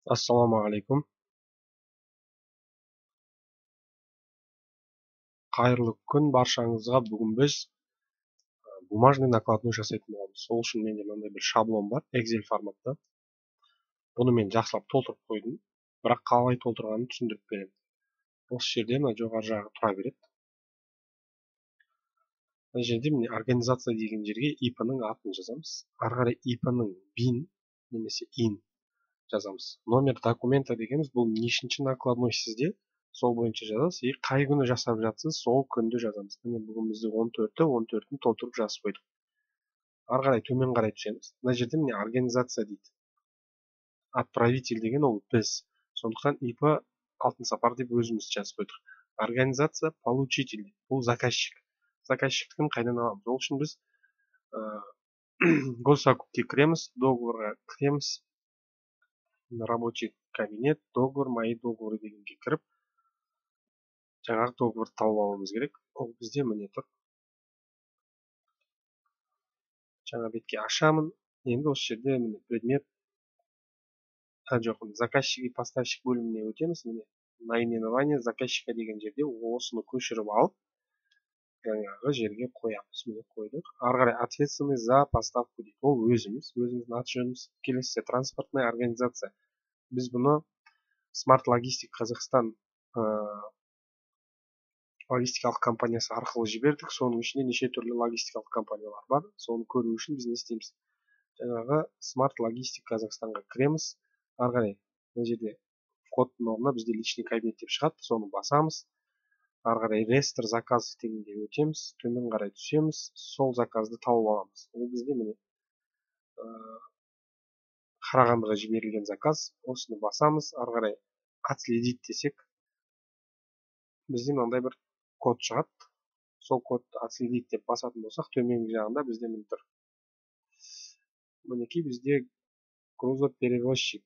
Ассалаумағалейкум. Қайырлы күн баршаңызға. Бүгін біз бумажный накладной жасайтын боламыз. Сол үшін менде мынандай бір шаблон бар, Excel форматта. Бұны мен жақсылап толтырып қойдым, бірақ қалай толтырғанын түсіндіріп беремін. Осы жерде мына жоғары жағы тұра береді. Мына жерде міне организация деген жерге IP-ның атын жазамыз. Ары қарай IP-ның BIN немесе IN жазамыз. Номер документа дегеніміз бұл нешінші накладной сізде, сол бойынша жазасыз. И қай күні жасап жатсыз, сол күнді жазамыз. Міне бүгін бізде 14-ін толтырып жазып қойдық. Ары қарай төмен қарай түсеміз. Мына жерде міне организация дейді. Отправитель деген ол біз. Сондықтан IP алтын сапар деп өзіміз жазып қойдық. Организация получитель. Бұл заказчик. Заказчиктің қайдан аламыз? Ол үшін біз госзакупке кіреміз, договорға кіреміз. Рабочий кабинет, договор, мои договоры дегенге кіріп, жаңағы договорды тауып алуымыз керек. Ол бізде міне тұр. Жаңа бетке ашамын. Енді осы жерде міне предмет, заказчик и поставщик бөліміне өтеміз. Міне наименование заказчика деген жерде осыны көшіріп алып, жаңағы жерге қоямыз. Міне қойдық. Ары қарай ответственный за поставку дейді. Ол өзіміздің аты жөніміз. Келесі транспортная организация. Біз бұны Smart Logistic Қазақстан логистикалық компаниясы арқылы жібердік. Соның ішінде неше түрлі логистикалық компаниялар бар. Соны көру үшін біз не істейміз? Жаңағы Smart Logistic Қазақстанға кіреміз. Ары қарай мына жерде входтың орнына бізде личный кабинет деп шығады. Соны басамыз. Ары қарай рестр заказ дегенде өтеміз. Төмен қарай түсеміз. Сол заказды тауып аламыз. Ол бізде міне Қарағандыға жіберілген заказ. Осыны басамыз. Ары қарай отследить десек, бізде мынандай бір код шығады. Сол кодты отследить деп басатын болсақ, төменгі жағында бізде міне тұр. Мінекей бізде грузоперевозчик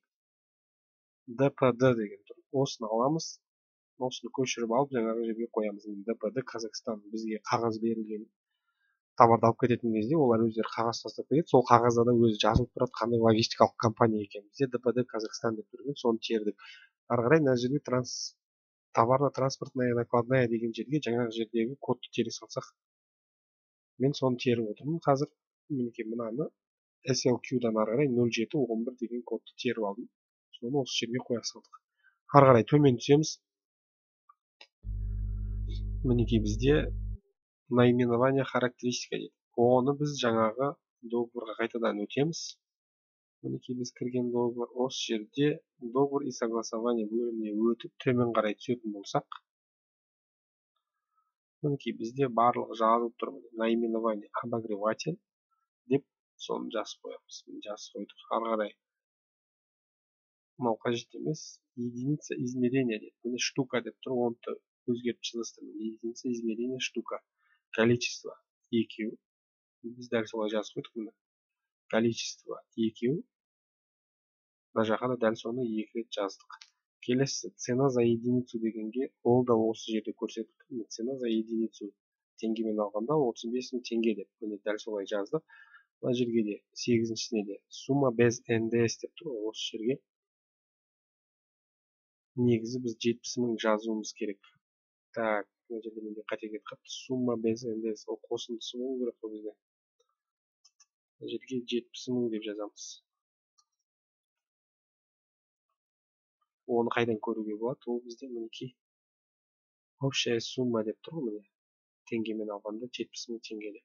ДПД деген тұр. Осыны аламыз. Осыны көшіріп алып, жаңағы жерге қоямыз. ДПД Қазақстан. Бізге қағаз берілген товарды алып кететін кезде, олар өздері қағаз тастап кетеді. Сол қағазда да өзі жазылып тұрады, қандай логистикалық компания екен. Бізде ДПД Қазақстан деп тұрған, соны тердік. Ары қарай мына жерге товарно-транспортная накладная деген жерге жаңағы жердегі кодты тере салсақ, мен соны теріп отырмын. Қазір мінекей мынаны SLQ-дан ары қарай 0711 деген кодты теріп алдым. Соны осы жерге қоя салдық. Ары қарай төмен түсеміз. Мінекей бізде наименование характеристика дейді. Оны біз жаңағы договорға қайтадан өтеміз. Мінекей біз кірген договор. Осы жерде договор и согласование бөліміне өтіп, төмен қарай түсетін болсақ, мінекей бізде барлығы жазылып тұр. Наименование обогреватель деп соны жазып қоямыз. Жазып қойдық. Ары қарай мынау қажет емес. Единица измерения дейді. Міне штука деп тұр. Оны өзгертіп жазастырмын. Единица измерения штука. Количество EQ. Біз дәл солай жазып қойдық. Міне количество EQ. Мына жаққа да дәл соны 2 рет жаздық. Келесі цена за единицу дегенге, ол да осы жерде көрсетілді. Цена за единицу теңгемен алғанда 35 теңге деп. Міне дәл солай жаздық. Мына жерге де 8-шісіне де сумма без НДС деп тұр. Осы жерге негізі біз 70.000 жазуымыз керек. Так, мына жерде менде қате кетіп қалыпты. Сумма без НДС. Ол қосындысы болу керек қой бізде. Мына жерге 70.000 деп жазамыз. Оны қайдан көруге болады? Ол бізде мінекей общая сумма деп тұр. Міне теңгемен алғанда 70.000 теңге деп.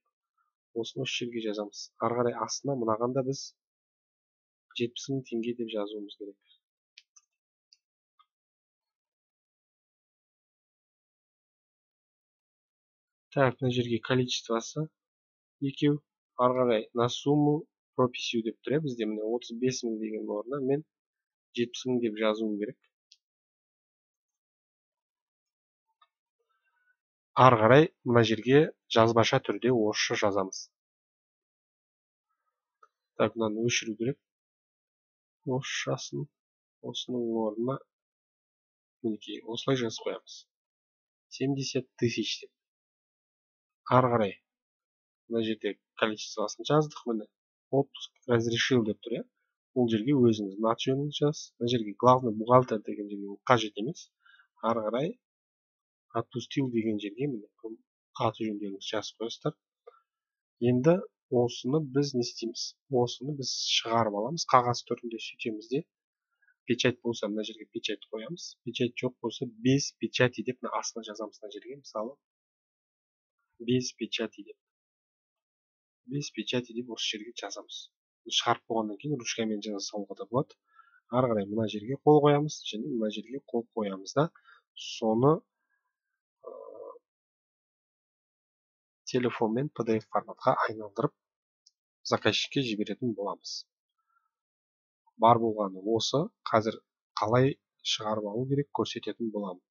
Осыны осы жерге жазамыз. Ары қарай астына мынағанда біз 70.000 теңге деп жазуымыз керек. Так, мына жерге количествосы екеу. Ары қарай на сумму прописью деп тұр. Бізде міне 35.000 деген орнына мен 70.000 деп жазуым керек. Ары қарай мына жерге жазбаша түрде орысша жазамыз. Так, мынаны өшіру керек. Орысшасын осының орнына мінекей осылай жазып қоямыз. 70 тысяч деп. Ары қарай мына жерде количествосын жаздық. Міне отпуск разрешил деп тұр. бұл жерге өзіңіздің аты жөніңізді жазасыз. мына жерге главный бухгалтер деген жерге ол қажет емес. Ары қарай отпустил деген жерге міне аты жөндеріңізді жазып қоясыздар. Енді осыны біз не істейміз? Осыны біз шығарып аламыз қағаз түрінде, сөйтеміз де печать болса мына жерге печать қоямыз. Печать жоқ болса без печати деп мына астына жазамыз. Мына жерге мысалы без печати деп. Без печати деп осы жерге жазамыз. Шығарып болғаннан кейін ручкамен жаза салуға да болады. Ары қарай мына жерге қол қоямыз және мына жерге қол қоямыз да соны телефонмен PDF форматқа айналдырып заказчикке жіберетін боламыз. Бар болғаны осы. Қазір қалай шығарып алу керек көрсететін боламын.